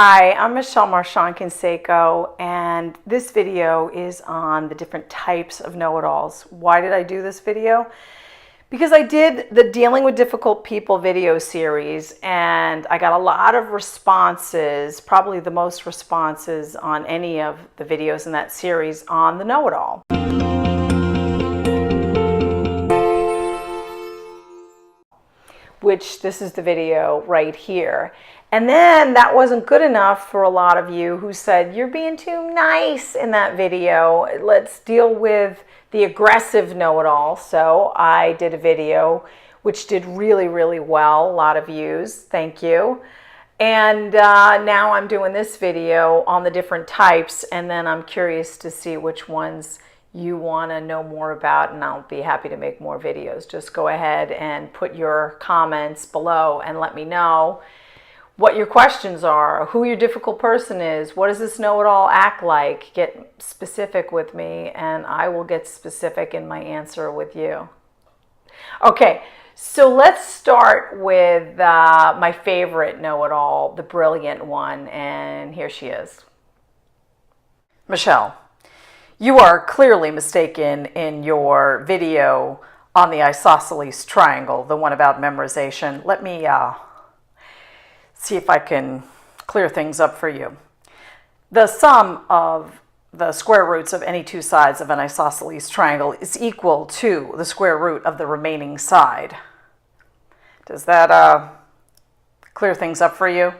Hi, I'm MichelleMotivateMe, and this video is on the different types of know-it-alls. Why did I do this video? Because I did the Dealing with Difficult People video series, and I got a lot of responses, probably the most responses on any of the videos in that series on the know-it-all. Which this is the video right here. And then that wasn't good enough for a lot of you who said, you're being too nice in that video. Let's deal with the aggressive know-it-all. So I did a video which did really, really well. A lot of views. Thank you. And now I'm doing this video on the different types, and then I'm curious to see which ones you want to know more about, and I'll be happy to make more videos. Just go ahead and put your comments below and let me know what your questions are, who your difficult person is, what does this know-it-all act like. Get specific with me, and I will get specific in my answer with you. Okay, so let's start with my favorite know-it-all, the brilliant one, and here she is. Michelle, you are clearly mistaken in your video on the isosceles triangle, the one about memorization. Let me see if I can clear things up for you. The sum of the square roots of any two sides of an isosceles triangle is equal to the square root of the remaining side. Does that clear things up for you?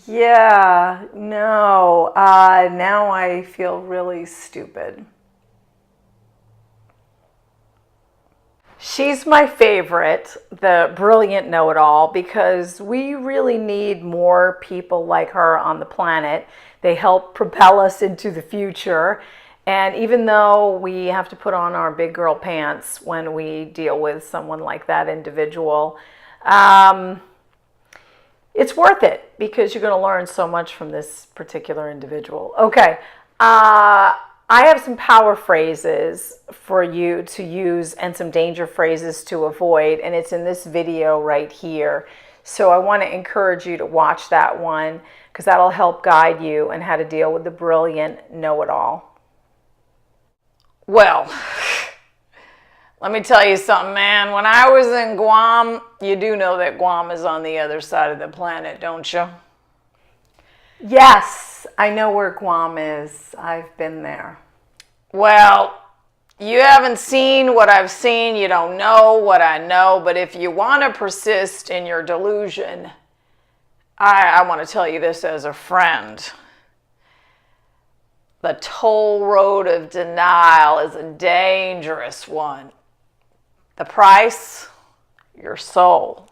Yeah, no, now I feel really stupid. She's my favorite, the brilliant know-it-all, because we really need more people like her on the planet. They help propel us into the future. And even though we have to put on our big girl pants when we deal with someone like that individual, it's worth it because you're going to learn so much from this particular individual. Okay. I have some power phrases for you to use and some danger phrases to avoid, and it's in this video right here. So I want to encourage you to watch that one because that'll help guide you in how to deal with the brilliant know-it-all. Well, let me tell you something, man. When I was in Guam, you do know that Guam is on the other side of the planet, don't you? Yes, I know where Guam is. I've been there. Well, you haven't seen what I've seen. You don't know what I know. But if you want to persist in your delusion, I want to tell you this as a friend. The toll road of denial is a dangerous one. The price? Your soul.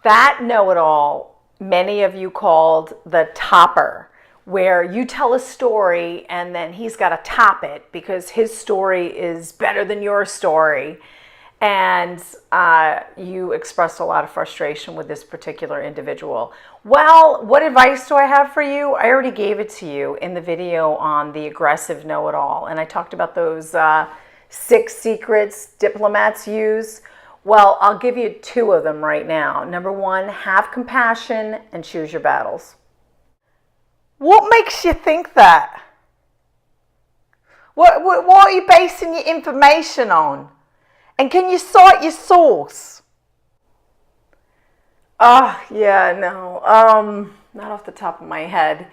That know-it-all many of you called the topper, where you tell a story and then he's got to top it because his story is better than your story. And you expressed a lot of frustration with this particular individual. Well, what advice do I have for you? I already gave it to you in the video on the aggressive know-it-all, and I talked about those 6 secrets diplomats use. Well, I'll give you 2 of them right now. Number 1, have compassion and choose your battles. What makes you think that? What are you basing your information on? And can you cite your source? Yeah, no. Not off the top of my head.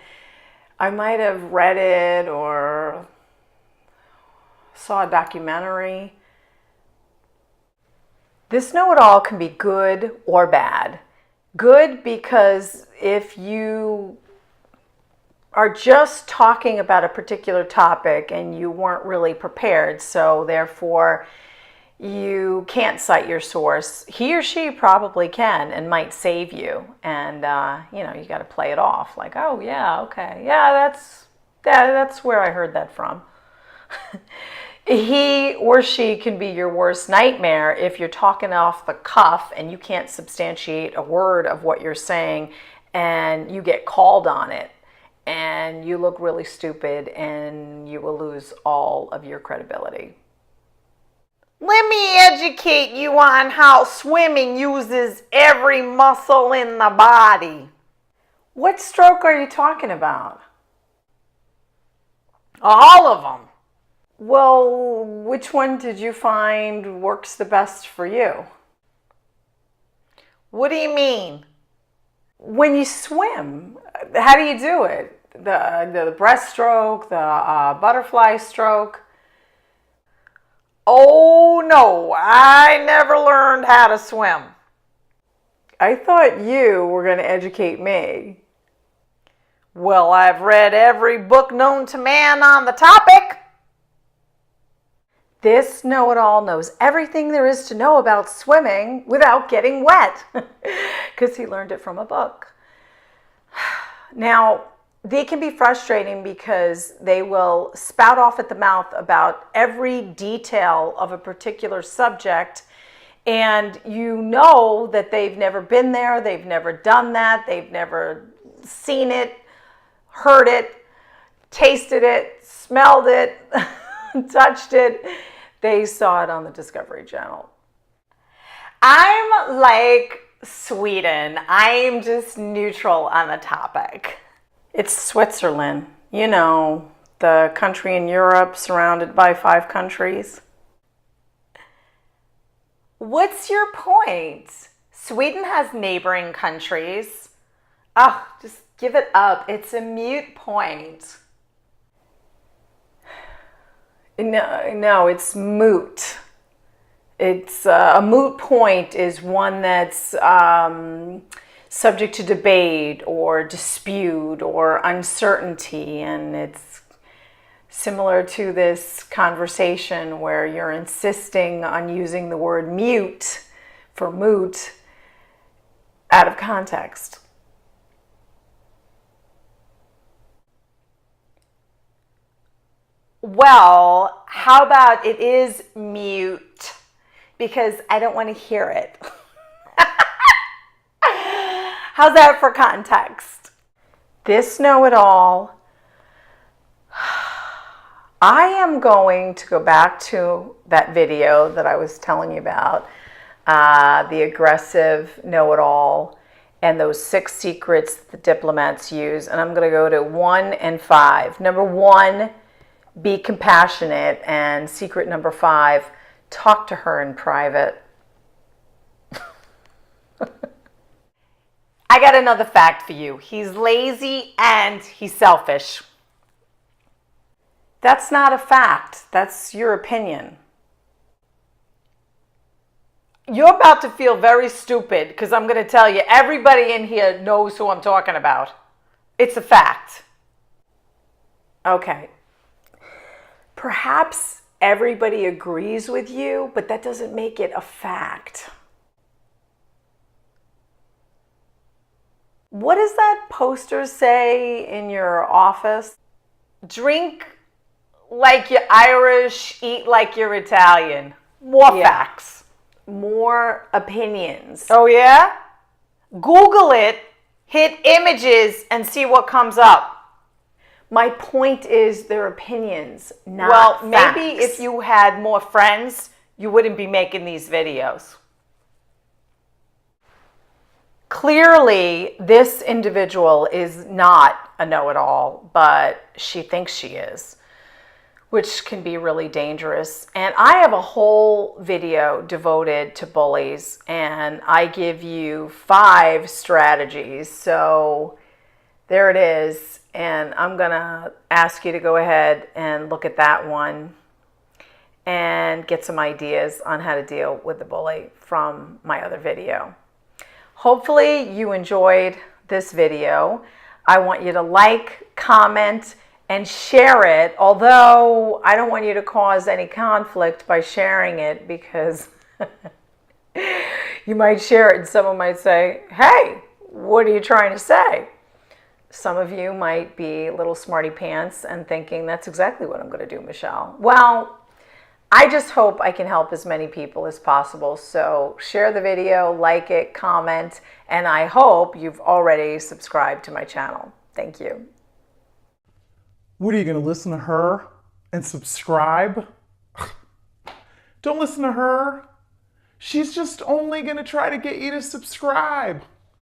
I might have read it or saw a documentary. This know-it-all can be good or bad. Good because if you are just talking about a particular topic and you weren't really prepared, so therefore you can't cite your source, he or she probably can and might save you. And you know, you got to play it off like, oh yeah, okay, yeah, that's where I heard that from. He or she can be your worst nightmare if you're talking off the cuff and you can't substantiate a word of what you're saying and you get called on it and you look really stupid and you will lose all of your credibility. Let me educate you on how swimming uses every muscle in the body. What stroke are you talking about? All of them. Well, which one did you find works the best for you? What do you mean? When you swim, how do you do it? The breaststroke, the butterfly stroke? Oh no, I never learned how to swim. I thought you were going to educate me. Well, I've read every book known to man on the topic. This know-it-all knows everything there is to know about swimming without getting wet, because he learned it from a book. Now, they can be frustrating because they will spout off at the mouth about every detail of a particular subject, and you know that they've never been there, they've never done that, they've never seen it, heard it, tasted it, smelled it, touched it. They saw it on the Discovery Channel. I'm like Sweden. I'm just neutral on the topic. It's Switzerland, you know, the country in Europe surrounded by 5 countries. What's your point? Sweden has neighboring countries. Oh, just give it up. It's a moot point. No, it's moot. It's a moot point is one that's subject to debate or dispute or uncertainty, and it's similar to this conversation where you're insisting on using the word mute for moot out of context. Well, how about it is mute, because I don't want to hear it. How's that for context? This know-it-all, I am going to go back to that video that I was telling you about, the aggressive know-it-all and those 6 secrets the diplomats use, and I'm going to go to 1 and 5. Number 1, be compassionate, and secret number 5, talk to her in private. I got another fact for you. He's lazy and he's selfish. That's not a fact. That's your opinion. You're about to feel very stupid because I'm going to tell you everybody in here knows who I'm talking about. It's a fact. Okay. Perhaps everybody agrees with you, but that doesn't make it a fact. What does that poster say in your office? Drink like you're Irish, eat like you're Italian. More facts. More opinions. Oh yeah? Google it, hit images, and see what comes up. My point is their opinions, not facts. Well, maybe if you had more friends, you wouldn't be making these videos. Clearly, this individual is not a know-it-all, but she thinks she is, which can be really dangerous. And I have a whole video devoted to bullies, and I give you 5 strategies. So there it is. And I'm going to ask you to go ahead and look at that one and get some ideas on how to deal with the bully from my other video. Hopefully you enjoyed this video. I want you to like, comment, and share it, although I don't want you to cause any conflict by sharing it, because you might share it and someone might say, hey, what are you trying to say? Some of you might be little smarty pants and thinking, that's exactly what I'm going to do, Michelle. Well, I just hope I can help as many people as possible. So share the video, like it, comment, and I hope you've already subscribed to my channel. Thank you. What, are you going to listen to her and subscribe? Don't listen to her. She's just only going to try to get you to subscribe.